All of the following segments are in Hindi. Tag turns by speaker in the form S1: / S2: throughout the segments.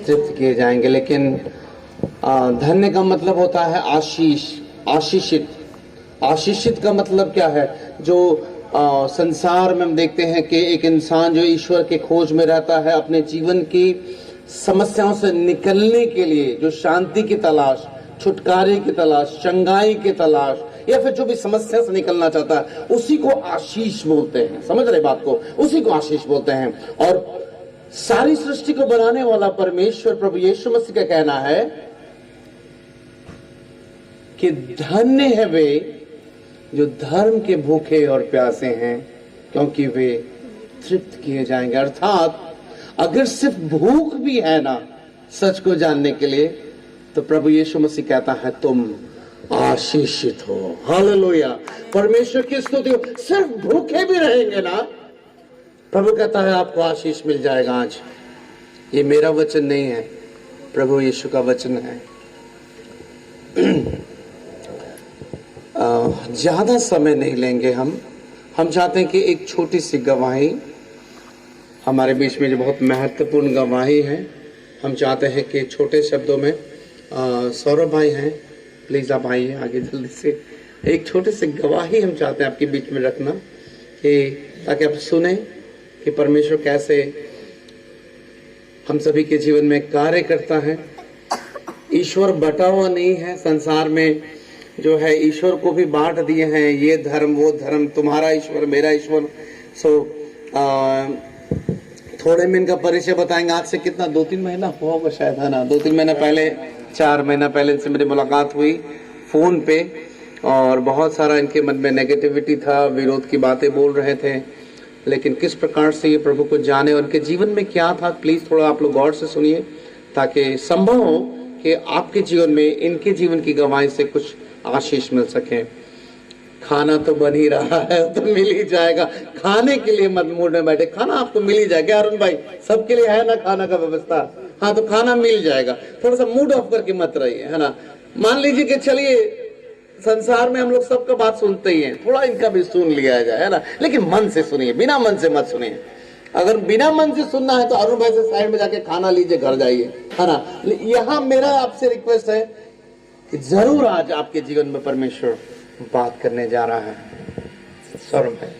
S1: तृप्त किए जाएंगे। लेकिन धन्य का मतलब होता है आशीष, आशीषित। आशीषित का मतलब क्या है? जो संसार में हम देखते हैं कि एक इंसान जो ईश्वर के खोज में रहता है, अपने जीवन की समस्याओं से निकलने के लिए जो शांति की तलाश, छुटकारे की तलाश, चंगाई की तलाश, या फिर जो भी समस्या से निकलना चाहता है, उसी को आशीष बोलते हैं। समझ रहे बात को? उसी को आशीष बोलते हैं। और सारी सृष्टि को बनाने वाला परमेश्वर प्रभु यीशु मसीह का कहना है कि धन्य है वे जो धर्म के भूखे और प्यासे हैं, क्योंकि वे तृप्त किए जाएंगे। अर्थात अगर सिर्फ भूख भी है ना सच को जानने के लिए, तो प्रभु यीशु मसीह कहता है तुम आशीषित हो। हालेलुया, परमेश्वर की स्तुति हो। सिर्फ भूखे भी रहेंगे ना, प्रभु कहता है आपको आशीष मिल जाएगा। आज ये मेरा वचन नहीं है, प्रभु यीशु का वचन है। ज्यादा समय नहीं लेंगे हम चाहते हैं कि एक छोटी सी गवाही हमारे बीच में, जो बहुत महत्वपूर्ण गवाही है, हम चाहते हैं कि छोटे शब्दों में सौरभ भाई हैं, प्लीज आप आइए आगे जल्दी से। एक छोटी सी गवाही हम चाहते हैं आपके बीच में रखना, कि ताकि आप सुने कि परमेश्वर कैसे हम सभी के जीवन में कार्य करता है। ईश्वर बटा हुआ नहीं है, संसार में जो है ईश्वर को भी बांट दिए हैं, ये धर्म वो धर्म, तुम्हारा ईश्वर मेरा ईश्वर। थोड़े में इनका परिचय बताएंगे। आज से कितना 2-3 महीना हुआ होगा शायद, है ना? 2-3 महीना पहले, 4 महीना पहले इनसे मेरी मुलाकात हुई फोन पे, और बहुत सारा इनके मन में नेगेटिविटी था, विरोध की बातें बोल रहे थे। लेकिन किस प्रकार से ये प्रभु को जाने, उनके जीवन में क्या था, प्लीज थोड़ा आप लोग गौर से सुनिए, ताकि संभव हो कि आपके जीवन में इनके जीवन की गवाही से कुछ आशीष मिल सके। खाना तो बन ही रहा है, तो मिल ही जाएगा। खाने के लिए मत मूड में बैठे, खाना आपको मिल ही जाएगा। अरुण भाई, सबके लिए है ना खाना का व्यवस्था? हाँ, तो खाना मिल जाएगा। थोड़ा सा मूड ऑफ करके मत रहिए, है ना? मान लीजिए कि चलिए संसार में हम लोग सबका बात सुनते ही हैं, थोड़ा इनका भी सुन लिया जाए, है ना? लेकिन मन से सुनिए, बिना मन से मत सुनिए। अगर बिना मन से सुनना है तो अरुण भाई से साइड में जाके खाना लीजिए, घर जाइए, है ना? यहाँ मेरा आपसे रिक्वेस्ट है कि जरूर आज आपके जीवन में परमेश्वर बात करने जा रहा है। सौरभ भाई।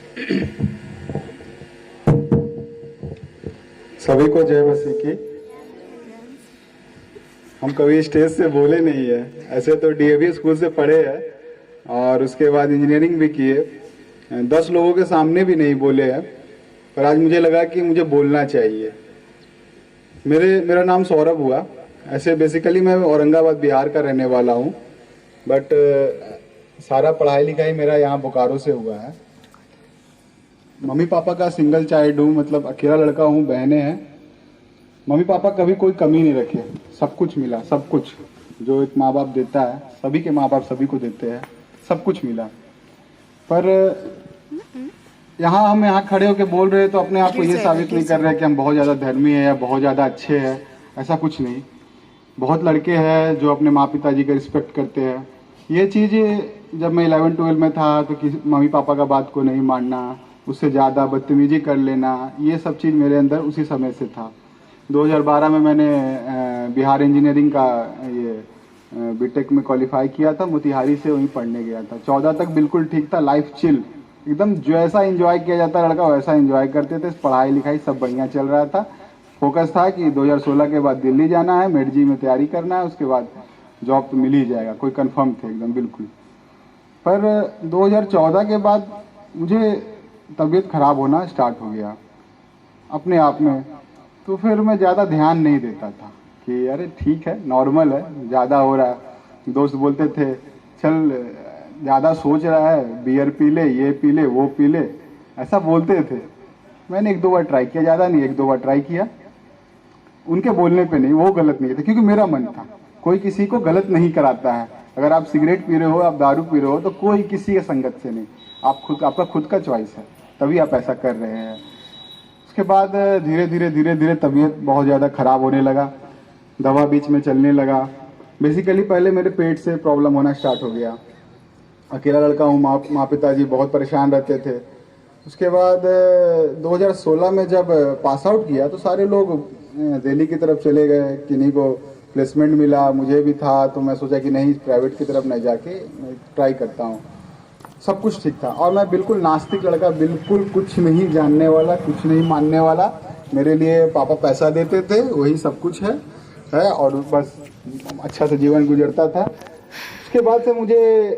S2: सभी को जय मसीह की। हम कभी स्टेज से बोले नहीं है, ऐसे तो डीएवी स्कूल से पढ़े हैं और उसके बाद इंजीनियरिंग भी किए, 10 लोगों के सामने भी नहीं बोले हैं, पर आज मुझे लगा कि मुझे बोलना चाहिए। मेरा नाम सौरभ हुआ। ऐसे बेसिकली मैं औरंगाबाद बिहार का रहने वाला हूँ, बट सारा पढ़ाई लिखाई मेरा यहाँ बोकारो से हुआ है। मम्मी पापा का सिंगल चाइल्ड हूँ, मतलब अकेला लड़का हूँ, बहनें हैं। मम्मी पापा कभी कोई कमी नहीं रखे, सब कुछ मिला, सब कुछ जो एक माँ बाप देता है, सभी के माँ बाप सभी को देते हैं, सब कुछ मिला। पर हम यहाँ खड़े होकर बोल रहे हैं तो अपने आप को ये साबित नहीं कर रहे कि हम बहुत ज़्यादा धर्मी है या बहुत ज़्यादा अच्छे हैं, ऐसा कुछ नहीं। बहुत लड़के हैं जो अपने माँ पिताजी का रिस्पेक्ट करते हैं। ये चीज़ जब मैं 11-12 में था तो किसी मम्मी पापा का बात को नहीं मानना, उससे ज़्यादा बदतमीजी कर लेना, ये सब चीज़ मेरे अंदर उसी समय से था। 2012 में मैंने बिहार इंजीनियरिंग का ये बीटेक में क्वालिफाई किया था, मोतिहारी से वहीं पढ़ने गया था। 14 तक बिल्कुल ठीक था, लाइफ चिल एकदम, जैसा एंजॉय किया जाता लड़का वैसा एंजॉय करते थे। पढ़ाई लिखाई सब बढ़िया चल रहा था। फोकस था कि 2016 के बाद दिल्ली जाना है, मेडजी में तैयारी करना है, उसके बाद जॉब तो मिल ही जाएगा, कोई कंफर्म थे एकदम बिल्कुल। पर 2014 के बाद मुझे तबीयत खराब होना स्टार्ट हो गया अपने आप में। तो फिर मैं ज़्यादा ध्यान नहीं देता था कि अरे ठीक है, नॉर्मल है, ज़्यादा हो रहा है। दोस्त बोलते थे चल ज़्यादा सोच रहा है, बियर पी ले, ये पी ले, वो पी ले, ऐसा बोलते थे। मैंने 1-2 बार ट्राई किया, ज़्यादा नहीं, 1-2 बार ट्राई किया। उनके बोलने पे नहीं, वो गलत नहीं था, क्योंकि मेरा मन था। कोई किसी को गलत नहीं कराता है। अगर आप सिगरेट पी रहे हो, आप दारू पी रहे हो, तो कोई किसी के संगत से नहीं, आपका खुद का चॉइस है, तभी आप ऐसा कर रहे हैं। उसके बाद धीरे धीरे तबीयत बहुत ज़्यादा ख़राब होने लगा, दवा बीच में चलने लगा। बेसिकली पहले मेरे पेट से प्रॉब्लम होना स्टार्ट हो गया। अकेला लड़का हूँ, माँ पिताजी बहुत परेशान रहते थे, उसके बाद 2016 में जब पास आउट किया तो सारे लोग दिल्ली की तरफ चले गए, किन्हीं को प्लेसमेंट मिला, मुझे भी था, तो मैं सोचा कि नहीं प्राइवेट की तरफ नहीं जाके मैं ट्राई करता हूँ। सब कुछ ठीक था और मैं बिल्कुल नास्तिक लड़का, बिल्कुल कुछ नहीं जानने वाला, कुछ नहीं मानने वाला। मेरे लिए पापा पैसा देते थे, वही सब कुछ है और बस अच्छा से जीवन गुजरता था। उसके बाद से मुझे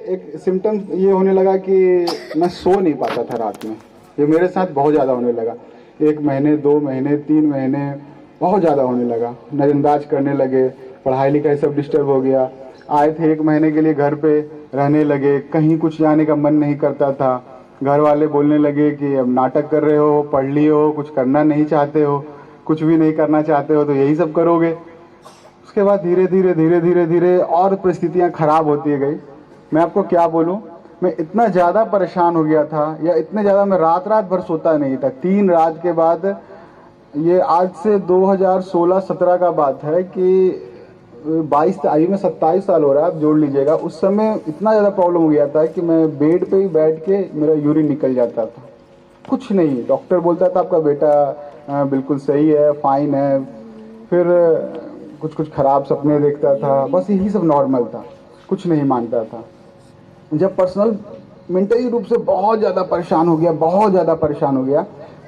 S2: एक सिम्टम ये होने लगा कि मैं सो नहीं पाता था रात में। ये मेरे साथ बहुत ज़्यादा होने लगा, 1 महीने 2 महीने 3 महीने बहुत ज़्यादा होने लगा। नज़रअंदाज करने लगे, पढ़ाई लिखाई सब डिस्टर्ब हो गया। आए थे 1 महीने के लिए घर पे रहने लगे, कहीं कुछ जाने का मन नहीं करता था। घर वाले बोलने लगे कि अब नाटक कर रहे हो, पढ़ लिए हो, कुछ करना नहीं चाहते हो, कुछ भी नहीं करना चाहते हो तो यही सब करोगे। उसके बाद धीरे धीरे धीरे धीरे धीरे और परिस्थितियाँ खराब होती गई। मैं आपको क्या बोलूँ, मैं इतना ज़्यादा परेशान हो गया था, या इतने ज़्यादा मैं रात रात भर सोता नहीं था। 3 रात के बाद, ये आज से 2016-17 का बात है कि 22 अभी में 27 साल हो रहा है, आप जोड़ लीजिएगा। उस समय इतना ज़्यादा प्रॉब्लम हो गया था कि मैं बेड पे ही बैठ के मेरा यूरिन निकल जाता था। कुछ नहीं, डॉक्टर बोलता था आपका बेटा बिल्कुल सही है, फाइन है। फिर कुछ कुछ ख़राब सपने देखता था, बस यही सब नॉर्मल था, कुछ नहीं मानता था। जब पर्सनल मेंटली रूप से बहुत ज़्यादा परेशान हो गया, बहुत ज़्यादा परेशान हो गया,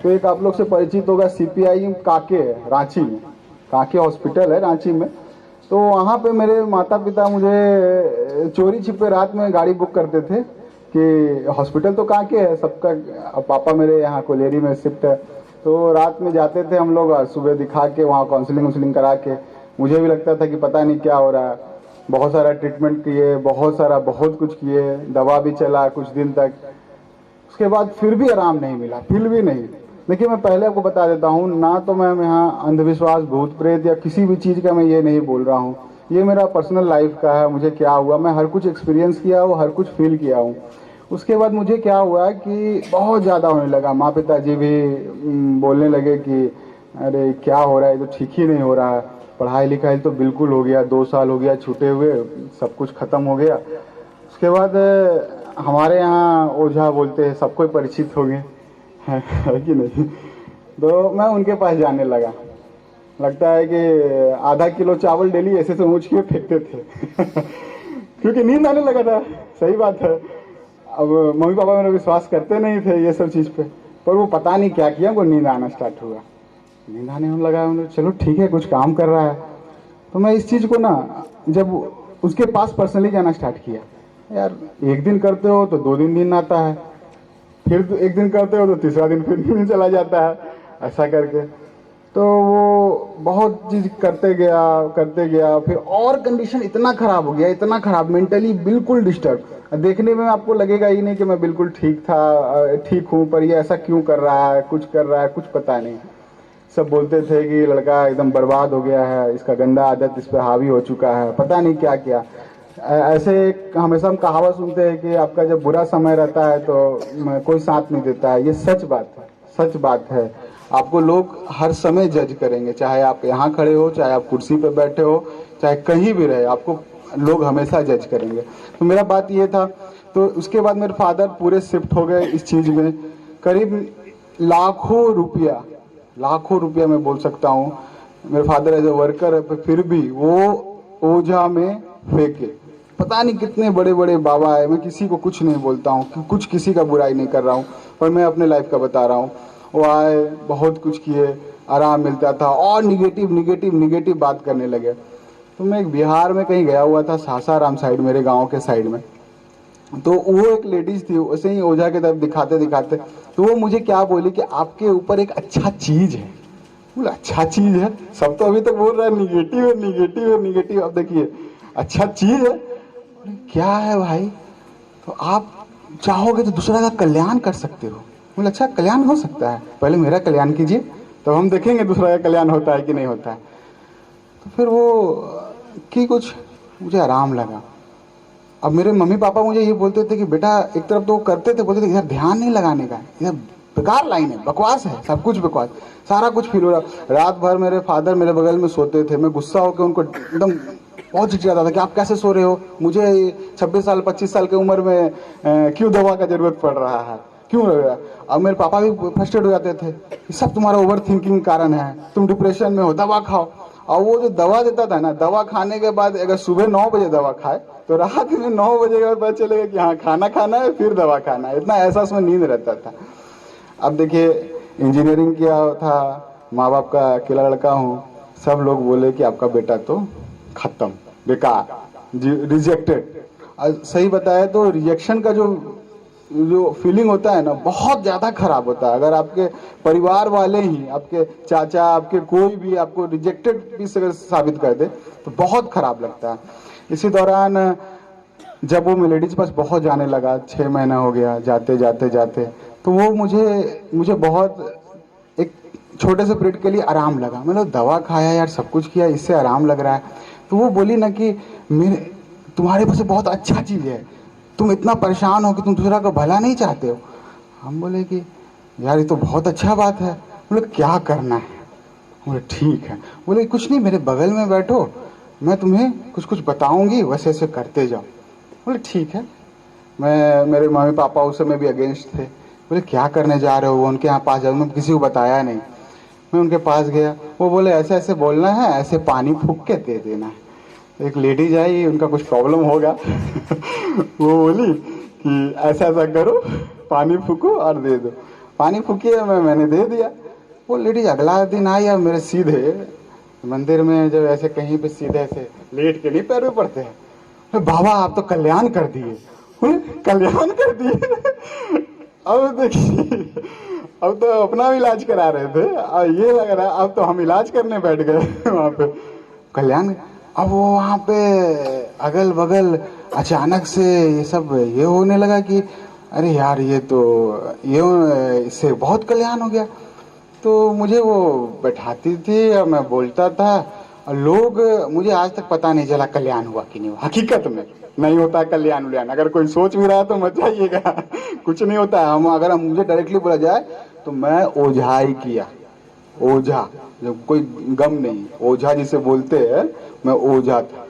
S2: तो एक आप लोग से परिचित होगा, CPI काके है रांची में, काके हॉस्पिटल है रांची में। तो वहाँ पे मेरे माता पिता मुझे चोरी छिपे रात में गाड़ी बुक करते थे कि हॉस्पिटल तो काके है सबका, पापा मेरे यहाँ कोलेरी में शिफ्ट है, तो रात में जाते थे हम लोग, सुबह दिखा के वहाँ काउंसलिंग करा के। मुझे भी लगता था कि पता नहीं क्या हो रहा है। बहुत सारा ट्रीटमेंट किए, बहुत कुछ किए, दवा भी चला कुछ दिन तक। उसके बाद फिर भी आराम नहीं मिला, फिर भी नहीं। देखिए मैं पहले आपको बता देता हूँ, ना तो मैं यहाँ अंधविश्वास, भूत प्रेत या किसी भी चीज़ का मैं ये नहीं बोल रहा हूँ। ये मेरा पर्सनल लाइफ का है, मुझे क्या हुआ, मैं हर कुछ एक्सपीरियंस किया हूँ, हर कुछ फील किया हूँ। उसके बाद मुझे क्या हुआ कि बहुत ज़्यादा होने लगा। माँ पिताजी भी बोलने लगे कि अरे क्या हो रहा है, तो ठीक ही नहीं हो रहा है। पढ़ाई लिखाई तो बिल्कुल हो गया, 2 साल हो गया छूटे हुए, सब कुछ ख़त्म हो गया। उसके बाद हमारे यहाँ ओझा बोलते हैं, सबको परिचित हो गए है कि नहीं। तो मैं उनके पास जाने लगा। लगता है कि आधा किलो चावल डेली ऐसे समझ के फेंकते थे क्योंकि नींद आने लगा था। सही बात है। अब मम्मी पापा मेरा विश्वास करते नहीं थे ये सब चीज़ पे, पर वो पता नहीं क्या किया, वो नींद आना स्टार्ट हुआ। नींद आने में लगा, चलो ठीक है कुछ काम कर रहा है। तो मैं इस चीज़ को ना, जब उसके पास पर्सनली जाना स्टार्ट किया, यार 1 दिन करते हो तो 2 दिन नींद आता है, फिर 1 दिन करते हो तो तीसरा दिन फिर नींद चला जाता है, ऐसा करके। तो वो बहुत चीज़ करते गया, फिर और कंडीशन इतना ख़राब हो गया, इतना ख़राब, मेंटली बिल्कुल डिस्टर्ब। देखने में आपको लगेगा ही नहीं कि मैं बिल्कुल ठीक हूँ, पर ये ऐसा क्यों कर रहा है, कुछ पता नहीं। सब बोलते थे कि लड़का एकदम बर्बाद हो गया है, इसका गंदा आदत इस पर हावी हो चुका है, पता नहीं क्या क्या। ऐसे हमेशा हम कहावत सुनते हैं कि आपका जब बुरा समय रहता है तो कोई साथ नहीं देता है। ये सच बात है। आपको लोग हर समय जज करेंगे, चाहे आप यहाँ खड़े हो, चाहे आप कुर्सी पे बैठे हो, चाहे कहीं भी रहे, आपको लोग हमेशा जज करेंगे। तो मेरा बात ये था। तो उसके बाद मेरे फादर पूरे शिफ्ट हो गए इस चीज़ में। करीब लाखों रुपया मैं बोल सकता हूँ, मेरे फादर एज ए वर्कर है, फिर भी वो ओझा में फेंके। पता नहीं कितने बड़े बड़े बाबा है, मैं किसी को कुछ नहीं बोलता हूँ, कुछ किसी का बुराई नहीं कर रहा हूँ, पर मैं अपने लाइफ का बता रहा हूँ। वो आए, बहुत कुछ किए, आराम मिलता था, और निगेटिव बात करने लगे। तो मैं एक बिहार में कहीं गया हुआ था, सासाराम साइड, मेरे गाँव के साइड में। तो वो एक लेडीज थी, वैसे ही ओझा की तरफ दिखाते तो वो मुझे क्या बोली कि आपके ऊपर एक अच्छा चीज है। बोला अच्छा चीज है, सब तो अभी तक बोल रहा है निगेटिव। अब देखिए अच्छा चीज है, क्या है भाई? तो आप चाहोगे तो दूसरा का कल्याण कर सकते हो। बोले अच्छा कल्याण हो सकता है, पहले मेरा कल्याण कीजिए, तो हम देखेंगे दूसरा का कल्याण होता है कि नहीं होता है। तो फिर वो कि कुछ मुझे आराम लगा। अब मेरे मम्मी पापा मुझे ये बोलते थे कि बेटा, एक तरफ तो करते थे, बोलते थे इधर ध्यान नहीं लगाने का, इधर बेकार लाइन है, बकवास है, सब कुछ बकवास, सारा कुछ फील हो रहा। रात भर मेरे फादर मेरे बगल में सोते थे, मैं गुस्सा होकर उनको एकदम बहुत चिढ़ाता था कि आप कैसे सो रहे हो, मुझे 26 साल 25 साल की उम्र में क्यों दवा का जरूरत पड़ रहा है। क्यों लग रहा है? अब मेरे पापा भी फ्रस्ट्रेट हो जाते थे, ये सब तुम्हारा ओवर थिंकिंग कारण है, तुम डिप्रेशन में हो, दवा खाओ। और वो जो दवा देता था ना, दवा खाने के बाद अगर सुबह 9 बजे दवा खाए तो रात में 9 बजे के बाद पता चलेगा कि हाँ खाना खाना है, फिर दवा खाना है। इतना ऐसा उसमें नींद रहता था। अब देखिए इंजीनियरिंग किया था, माँ बाप का अकेला लड़का हूँ, सब लोग बोले कि आपका बेटा तो खत्म, बेकार, रिजेक्टेड। सही बताया तो रिजेक्शन का जो फीलिंग होता है ना, बहुत ज्यादा खराब होता है। अगर आपके परिवार वाले ही, आपके चाचा, आपके कोई भी आपको रिजेक्टेड पीस अगर साबित कर दे तो बहुत खराब लगता है। इसी दौरान जब वो लेडीज पास बहुत जाने लगा, 6 महीना हो गया जाते जाते जाते, तो वो मुझे बहुत एक छोटे से पीरियड के लिए आराम लगा। मैंने दवा खाया यार, सब कुछ किया, इससे आराम लग रहा है। तो वो बोली ना कि मेरे तुम्हारे पास बहुत अच्छा चीज है, तुम इतना परेशान हो कि तुम दूसरा का भला नहीं चाहते हो। हम बोले कि यार ये तो बहुत अच्छा बात है। बोले क्या करना है? बोले ठीक है। बोले कुछ नहीं, मेरे बगल में बैठो, मैं तुम्हें कुछ कुछ बताऊंगी, वैसे ऐसे करते जाओ। बोले ठीक है। मेरे मम्मी पापा उस समय भी अगेंस्ट थे। बोले क्या करने जा रहे हो? वो उनके यहाँ पास जाऊँ, मैं किसी को बताया नहीं। मैं उनके पास गया, वो बोले ऐसे ऐसे बोलना है, ऐसे पानी फूक के दे देना है। एक लेडीज आई, उनका कुछ प्रॉब्लम होगा वो बोली कि ऐसा ऐसा करो, पानी फूको और दे दो। पानी फूकिए, मैंने दे दिया। वो लेडीज अगला दिन आई और मेरे सीधे मंदिर में जब ऐसे कहीं पे सीधे ऐसे लेट के नहीं पैर में पड़ते हैं, अरे बाबा आप तो कल्याण कर दिए। बोले कल्याण कर दिए? अब देखिए, अब तो अपना भी इलाज करा रहे थे और ये लग रहा है अब तो हम इलाज करने बैठ गए वहां पे कल्याण। अब वो वहां पे अगल बगल अचानक से ये सब ये होने लगा कि अरे यार ये तो ये इससे बहुत कल्याण हो गया। तो मुझे वो बैठाती थी और मैं बोलता था, और लोग, मुझे आज तक पता नहीं चला कल्याण हुआ कि नहीं हुआ। हकीकत में नहीं होता कल्याण उल्याण, अगर कोई सोच भी रहा है तो मत जाइएगा कुछ नहीं होता है। अगर मुझे डायरेक्टली बोला जाए तो मैं ओझाई किया, ओझा, जब कोई गम नहीं, ओझा जिसे बोलते हैं, मैं ओझा था,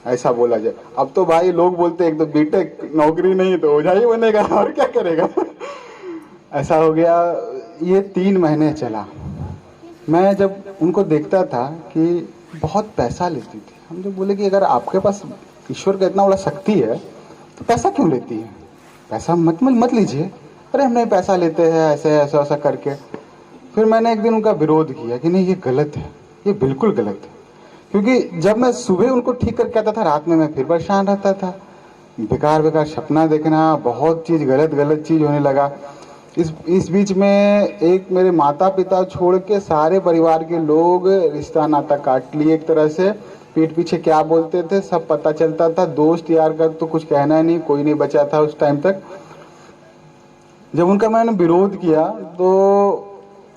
S2: ऐसा बोला जाए। अब तो भाई लोग बोलते एक तो बीटेक नौकरी नहीं तो ओझा ही बनेगा और क्या करेगा ऐसा हो गया। ये 3 महीने चला। मैं जब उनको देखता था कि बहुत पैसा लेती थी, हम जो बोले कि अगर आपके पास ईश्वर का इतना बड़ा शक्ति है तो पैसा क्यों लेती है? पैसा मत लीजिए। अरे हम नहीं पैसा लेते हैं, ऐसे ऐसा ऐसा करके। फिर मैंने एक दिन उनका विरोध किया कि नहीं ये गलत है, ये बिल्कुल गलत है। क्योंकि जब मैं सुबह उनको ठीक करके आता था, रात में मैं फिर परेशान रहता था। बेकार बेकार सपना देखना, बहुत चीज गलत गलत चीज होने लगा। इस बीच में एक मेरे माता पिता छोड़ के सारे परिवार के लोग रिश्ता नाता काट लिए एक तरह से। पीठ पीछे क्या बोलते थे सब पता चलता था। दोस्त यार का तो कुछ कहना नहीं, कोई नहीं बचा था उस टाइम तक। जब उनका मैंने विरोध किया तो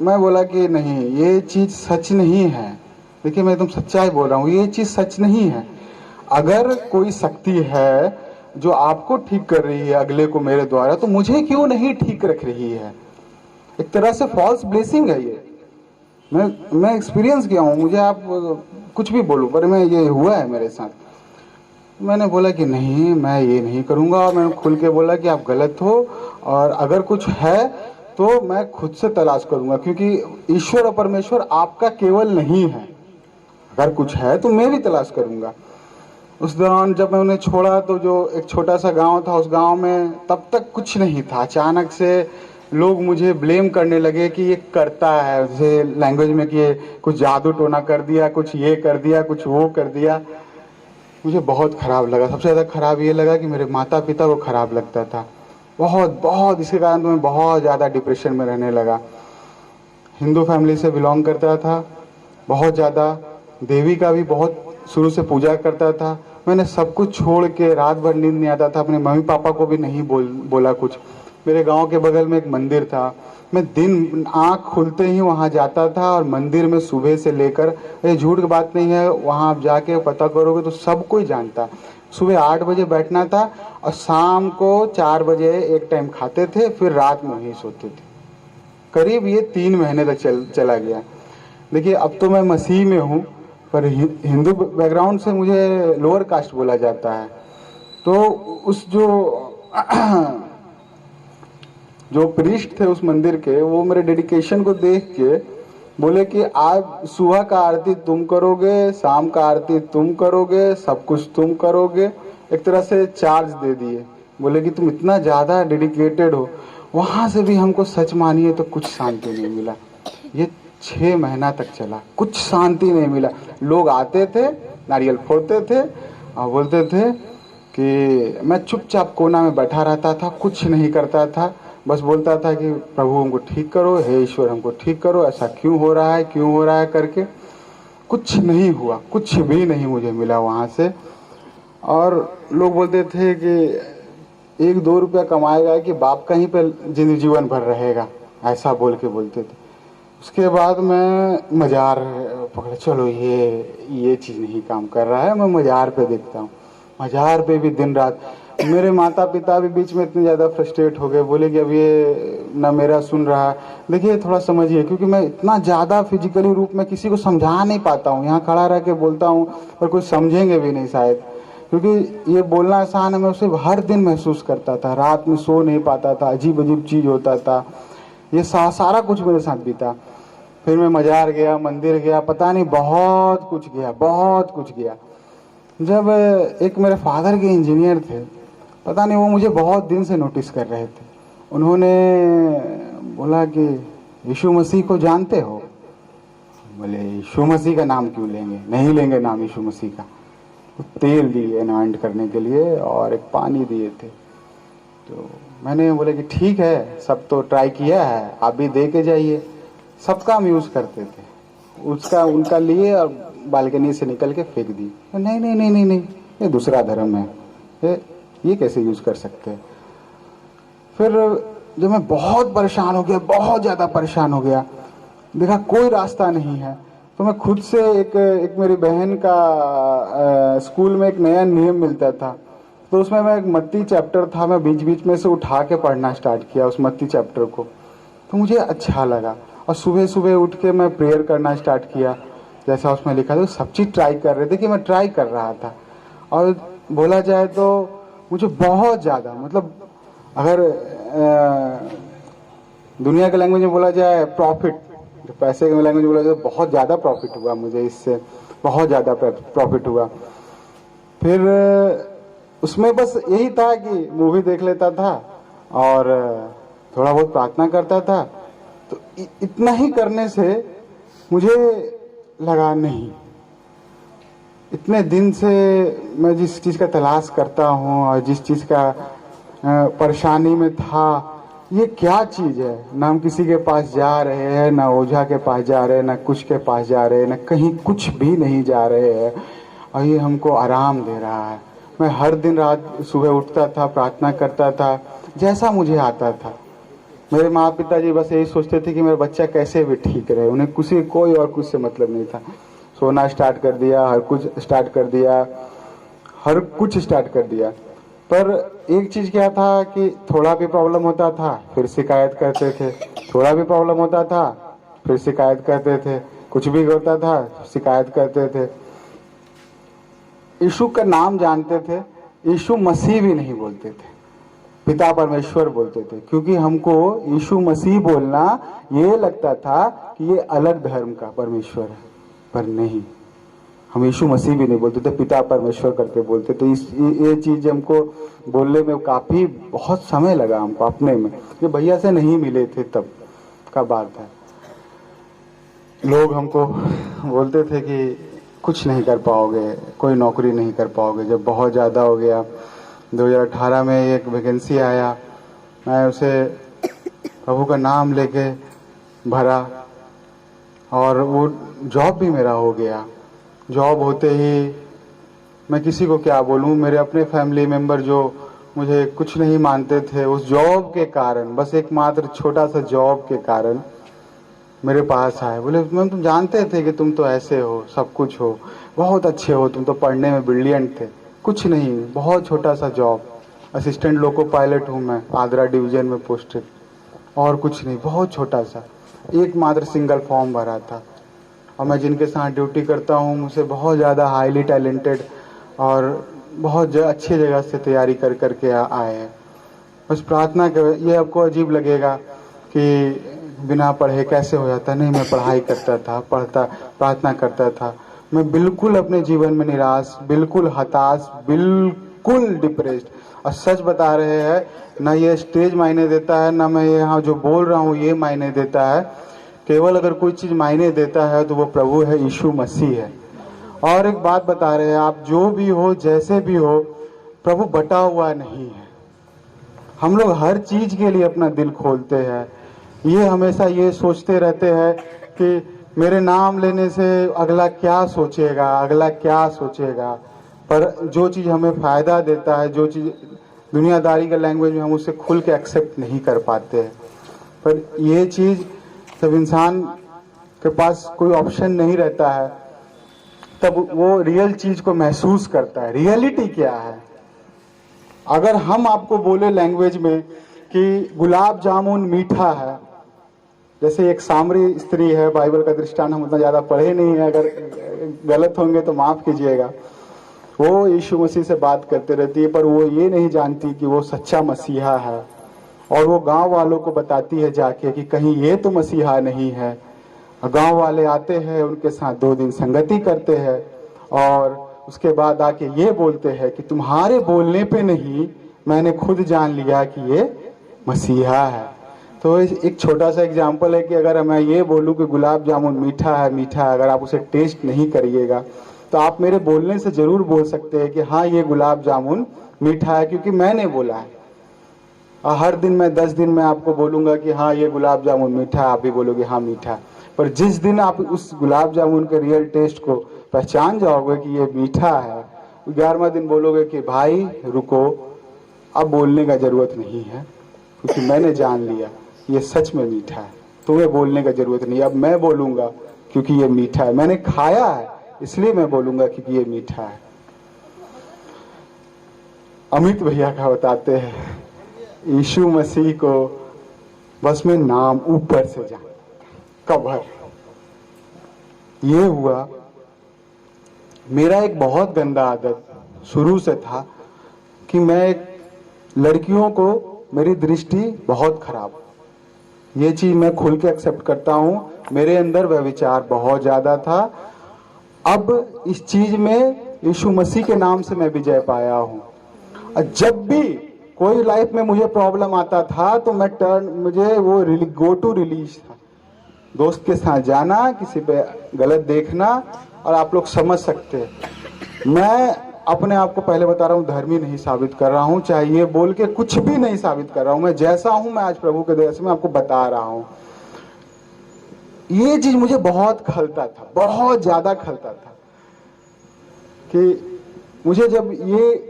S2: मैं बोला कि नहीं ये चीज सच नहीं है। देखिए मैं एकदम सच्चाई बोल रहा हूँ, ये चीज सच नहीं है। अगर कोई शक्ति है जो आपको ठीक कर रही है अगले को मेरे द्वारा, तो मुझे क्यों नहीं ठीक रख रही है? एक तरह से फॉल्स ब्लेसिंग है ये। मैं एक्सपीरियंस किया हूँ, मुझे आप कुछ भी बोलो पर मैं ये हुआ है मेरे साथ। मैंने बोला कि नहीं मैं ये नहीं करूँगा, और मैंने खुल के बोला कि आप गलत हो, और अगर कुछ है तो मैं खुद से तलाश करूँगा, क्योंकि ईश्वर और परमेश्वर आपका केवल नहीं है। अगर कुछ है तो मैं भी तलाश करूँगा। उस दौरान जब मैं उन्हें छोड़ा तो जो एक छोटा सा गांव था, उस गांव में तब तक कुछ नहीं था। अचानक से लोग मुझे ब्लेम करने लगे कि ये करता है, जैसे लैंग्वेज में कि ये कुछ जादू टोना कर दिया, कुछ ये कर दिया, कुछ वो कर दिया। मुझे बहुत खराब लगा। सबसे ज़्यादा खराब ये लगा कि मेरे माता पिता को खराब लगता था, बहुत बहुत। इसके कारण तो मैं बहुत ज़्यादा डिप्रेशन में रहने लगा। हिंदू फैमिली से बिलोंग करता था, बहुत ज़्यादा देवी का भी बहुत शुरू से पूजा करता था। मैंने सब कुछ छोड़ के, रात भर नींद नहीं आता था, अपने मम्मी पापा को भी नहीं बोला कुछ। मेरे गांव के बगल में एक मंदिर था, मैं दिन आँख खुलते ही वहाँ जाता था, और मंदिर में सुबह से लेकर, ये झूठ की बात नहीं है, वहाँ आप जाके पता करोगे तो सब कोई जानता। सुबह 8 बजे बैठना था और शाम को 4 बजे एक टाइम खाते थे, फिर रात में वहीं सोते थे। करीब ये 3 महीने तक चला गया। देखिए अब तो मैं मसीह में हूँ, पर हिंदू बैकग्राउंड से मुझे लोअर कास्ट बोला जाता है। तो उस जो जो प्रीस्ट थे उस मंदिर के, वो मेरे डेडिकेशन को देख के बोले कि आज सुबह का आरती तुम करोगे, शाम का आरती तुम करोगे, सब कुछ तुम करोगे। एक तरह से चार्ज दे दिए, बोले कि तुम इतना ज़्यादा डेडिकेटेड हो। वहाँ से भी हमको सच मानिए तो कुछ शांति नहीं मिला। ये 6 महीना तक चला, कुछ शांति नहीं मिला। लोग आते थे, नारियल फोड़ते थे और बोलते थे कि मैं चुपचाप कोना में बैठा रहता था, कुछ नहीं करता था, बस बोलता था कि प्रभु हमको ठीक करो, हे ईश्वर हमको ठीक करो, ऐसा क्यों हो रहा है, क्यों हो रहा है करके। कुछ नहीं हुआ, कुछ भी नहीं मुझे मिला वहाँ से। और लोग बोलते थे कि 1-2 रुपया कमाएगा कि बाप कहीं पर जीवन भर रहेगा, ऐसा बोल के बोलते थे। उसके बाद मैं मज़ार पकड़ा, चलो ये चीज़ नहीं काम कर रहा है, मैं मज़ार पे देखता हूँ। मज़ार पे भी दिन रात मेरे माता पिता भी बीच में इतने ज़्यादा फ्रस्ट्रेट हो गए, बोले कि अब ये ना मेरा सुन रहा है। देखिए थोड़ा समझिए, क्योंकि मैं इतना ज़्यादा फिजिकली रूप में किसी को समझा नहीं पाता हूँ, यहाँ खड़ा रह के बोलता हूँ और कोई समझेंगे भी नहीं शायद, क्योंकि ये बोलना आसान है। मैं उसे हर दिन महसूस करता था, रात में सो नहीं पाता था, अजीब अजीब चीज़ होता था, ये सारा कुछ मेरे साथ बीता। फिर मैं मज़ार गया, मंदिर गया, पता नहीं बहुत कुछ गया, बहुत कुछ गया। जब एक मेरे फादर के इंजीनियर थे, पता नहीं वो मुझे बहुत दिन से नोटिस कर रहे थे। उन्होंने बोला कि यीशु मसीह को जानते हो? बोले यीशु मसीह का नाम क्यों लेंगे, नहीं लेंगे नाम यीशु मसीह का। तेल दिए अनॉइंट करने के लिए और एक पानी दिए थे। तो मैंने बोला कि ठीक है, सब तो ट्राई किया है, आप भी दे के जाइए। सबका हम यूज़ करते थे, उसका उनका लिए और बालकनी से निकल के फेंक दी। नहीं नहीं नहीं नहीं नहीं, ये दूसरा धर्म है, ये कैसे यूज़ कर सकते हैं। फिर जब मैं बहुत परेशान हो गया, बहुत ज़्यादा परेशान हो गया, देखा कोई रास्ता नहीं है, तो मैं खुद से एक मेरी बहन का स्कूल में एक नया नियम मिलता था, तो उसमें मैं एक मत्ती चैप्टर था, मैं बीच बीच में से उठा के पढ़ना स्टार्ट किया उस मत्ती चैप्टर को। तो मुझे अच्छा लगा और सुबह सुबह उठ के मैं प्रेयर करना स्टार्ट किया, जैसा उसमें लिखा था। सब चीज़ ट्राई कर रहे थे कि मैं ट्राई कर रहा था। और बोला जाए तो मुझे बहुत ज़्यादा, मतलब अगर दुनिया के लैंग्वेज में बोला जाए प्रॉफिट, पैसे के लैंग्वेज में बोला जाए बहुत ज़्यादा प्रॉफिट हुआ मुझे, इससे बहुत ज़्यादा प्रॉफिट हुआ। फिर उसमें बस यही था कि मूवी देख लेता था और थोड़ा बहुत प्रार्थना करता था। तो इतना ही करने से मुझे लगा नहीं, इतने दिन से मैं जिस चीज़ का तलाश करता हूँ और जिस चीज़ का परेशानी में था, ये क्या चीज़ है। ना हम किसी के पास जा रहे हैं, ना ओझा के पास जा रहे हैं, ना कुछ के पास जा रहे हैं, ना कहीं कुछ भी नहीं जा रहे हैं, और ये हमको आराम दे रहा है। मैं हर दिन रात सुबह उठता था, प्रार्थना करता था, जैसा मुझे आता था। मेरे माँ पिताजी बस यही सोचते थे कि मेरा बच्चा कैसे भी ठीक रहे, उन्हें कोई और कुछ से मतलब नहीं था। सोना स्टार्ट कर दिया, हर कुछ स्टार्ट कर दिया, हर कुछ स्टार्ट कर दिया। पर एक चीज़ क्या था कि थोड़ा भी प्रॉब्लम होता था फिर शिकायत करते थे, थोड़ा भी प्रॉब्लम होता था फिर शिकायत करते थे, कुछ भी होता था शिकायत करते थे। यीशु का नाम जानते थे, यीशु मसीह भी नहीं बोलते थे, पिता परमेश्वर बोलते थे, क्योंकि हमको यीशु मसीह बोलना ये लगता था कि ये अलग धर्म का परमेश्वर है। पर नहीं, हम यीशु मसीह भी नहीं बोलते थे, पिता परमेश्वर करके बोलते थे। ये चीज़ हमको बोलने में काफ़ी बहुत समय लगा हमको अपने में, ये भैया से नहीं मिले थे तब का बात है। लोग हमको बोलते थे कि कुछ नहीं कर पाओगे, कोई नौकरी नहीं कर पाओगे। जब बहुत ज़्यादा हो गया, 2018 में एक वैकेंसी आया, मैं उसे प्रभु का नाम लेके भरा और वो जॉब भी मेरा हो गया। जॉब होते ही मैं किसी को क्या बोलूँ, मेरे अपने फैमिली मेम्बर जो मुझे कुछ नहीं मानते थे, उस जॉब के कारण, बस एकमात्र छोटा सा जॉब के कारण मेरे पास आए। बोले मैम तुम जानते थे कि तुम तो ऐसे हो, सब कुछ हो, बहुत अच्छे हो, तुम तो पढ़ने में ब्रिलियंट थे। कुछ नहीं, बहुत छोटा सा जॉब, असिस्टेंट लोको पायलट हूँ मैं, आगरा डिवीजन में पोस्टेड, और कुछ नहीं, बहुत छोटा सा, एकमात्र सिंगल फॉर्म भरा था। और मैं जिनके साथ ड्यूटी करता हूँ मुझसे बहुत ज़्यादा हाईली टैलेंटेड और बहुत अच्छी जगह से तैयारी कर करके आए हैं। बस प्रार्थना कर। ये आपको अजीब लगेगा कि बिना पढ़े कैसे हो जाता, नहीं मैं पढ़ाई करता था, पढ़ता प्रार्थना करता था। मैं बिल्कुल अपने जीवन में निराश, बिल्कुल हताश, बिल्कुल डिप्रेस्ड। और सच बता रहे हैं, ना ये स्टेज मायने देता है, ना मैं यहाँ जो बोल रहा हूँ ये मायने देता है। केवल अगर कोई चीज़ मायने देता है तो वो प्रभु है, यीशु मसीह है। और एक बात बता रहे हैं, आप जो भी हो, जैसे भी हो, प्रभु बटा हुआ नहीं है। हम लोग हर चीज के लिए अपना दिल खोलते हैं। ये हमेशा ये सोचते रहते हैं कि मेरे नाम लेने से अगला क्या सोचेगा, अगला क्या सोचेगा। पर जो चीज़ हमें फ़ायदा देता है, जो चीज़ दुनियादारी के लैंग्वेज में हम उसे खुल के एक्सेप्ट नहीं कर पाते हैं। पर ये चीज़ जब इंसान के पास कोई ऑप्शन नहीं रहता है, तब वो रियल चीज़ को महसूस करता है। रियलिटी क्या है? अगर हम आपको बोले लैंग्वेज में कि गुलाब जामुन मीठा है, जैसे एक सामरी स्त्री है, बाइबल का दृष्टांत हम उतना ज़्यादा पढ़े नहीं है, अगर गलत होंगे तो माफ़ कीजिएगा। वो यीशु मसीह से बात करते रहती है, पर वो ये नहीं जानती कि वो सच्चा मसीहा है। और वो गांव वालों को बताती है जाके कि कहीं ये तो मसीहा नहीं है। गांव वाले आते हैं, उनके साथ 2 दिन संगति करते हैं और उसके बाद आके ये बोलते हैं कि तुम्हारे बोलने पे नहीं, मैंने खुद जान लिया कि ये मसीहा है। तो एक छोटा सा एग्जाम्पल है कि अगर मैं ये बोलूँ कि गुलाब जामुन मीठा है, मीठा है, अगर आप उसे टेस्ट नहीं करिएगा तो आप मेरे बोलने से जरूर बोल सकते हैं कि हाँ ये गुलाब जामुन मीठा है, क्योंकि मैंने बोला है। हर दिन मैं 10 दिन में आपको बोलूंगा कि हाँ ये गुलाब जामुन मीठा है, आप भी बोलोगे हाँ मीठा है। पर जिस दिन आप उस गुलाब जामुन के रियल टेस्ट को पहचान जाओगे कि ये मीठा है, 11वां दिन बोलोगे कि भाई रुको, अब बोलने का जरूरत नहीं है, क्योंकि मैंने जान लिया ये सच में मीठा है। तुम्हें बोलने का जरूरत नहीं, अब मैं बोलूंगा क्योंकि ये मीठा है। मैंने खाया है इसलिए मैं बोलूंगा क्योंकि ये मीठा है। अमित भैया का बताते हैं, यीशु मसीह को बस में नाम ऊपर से जान कवर। ये हुआ मेरा एक बहुत गंदा आदत शुरू से था कि मैं लड़कियों को, मेरी दृष्टि बहुत खराब, ये चीज मैं खुल के एक्सेप्ट करता हूं। मेरे अंदर वह विचार बहुत ज्यादा था। अब इस चीज में यीशु मसीह के नाम से मैं विजय पाया हूं। और जब भी कोई लाइफ में मुझे प्रॉब्लम आता था तो मुझे वो गो टू रिलीज था, दोस्त के साथ जाना, किसी पे गलत देखना। और आप लोग समझ सकते हैं, मैं अपने आप को पहले बता रहा हूँ धर्मी नहीं साबित कर रहा हूँ, चाहे ये बोल के कुछ भी नहीं साबित कर रहा हूँ। मैं जैसा हूँ मैं आज प्रभु के दया से मैं आपको बता रहा हूँ। ये चीज मुझे बहुत खलता था, बहुत ज्यादा खलता था कि मुझे जब ये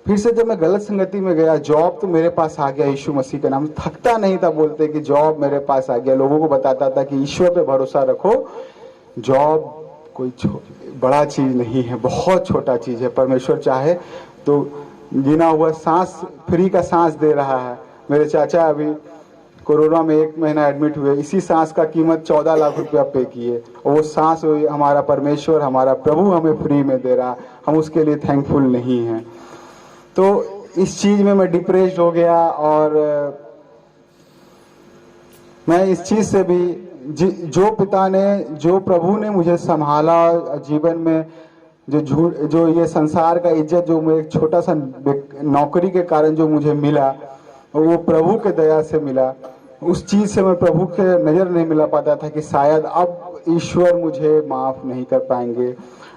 S2: फिर से जब मैं गलत संगति में गया, जॉब तो मेरे पास आ गया यीशु मसीह के नाम, थकता नहीं था बोलते कि जॉब मेरे पास आ गया। लोगों को बताता था कि ईश्वर पे भरोसा रखो, जॉब कोई बड़ा चीज नहीं है, बहुत छोटा चीज है। परमेश्वर चाहे तो गिना हुआ सांस, फ्री का सांस दे रहा है। मेरे चाचा अभी कोरोना में 1 महीना एडमिट हुए, इसी सांस का कीमत 14 लाख रुपया पे किए। और वो सांस हमारा परमेश्वर, हमारा प्रभु हमें फ्री में दे रहा, हम उसके लिए थैंकफुल नहीं हैं। तो इस चीज में मैं डिप्रेस्ड हो गया। और मैं इस चीज से भी जो पिता ने, जो प्रभु ने मुझे संभाला जीवन में, जो ये संसार का इज्जत जो मैं एक छोटा सा नौकरी के कारण जो मुझे मिला, वो प्रभु के दया से मिला। उस चीज से मैं प्रभु के नजर नहीं मिला पाता था कि शायद अब ईश्वर मुझे माफ नहीं कर पाएंगे,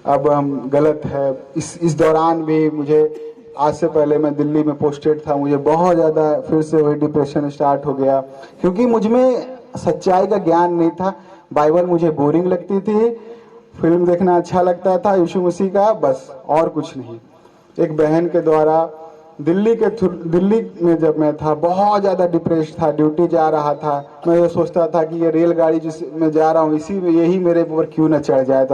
S2: अब हम गलत है। इस दौरान भी मुझे, आज से पहले मैं दिल्ली में पोस्टेड था, मुझे बहुत ज़्यादा फिर से वही डिप्रेशन स्टार्ट हो गया, क्योंकि मुझ में सच्चाई का ज्ञान नहीं था। बाइबल मुझे बोरिंग लगती थी, फिल्म देखना अच्छा लगता था यीशु मसीह का, बस और कुछ नहीं। एक बहन के द्वारा दिल्ली में जब मैं था, बहुत ज़्यादा डिप्रेस था, ड्यूटी जा रहा था। मैं ये सोचता था कि ये रेलगाड़ी जिसमें जा रहा हूँ इसी में, यही मेरे ऊपर क्यों न चढ़ जाए।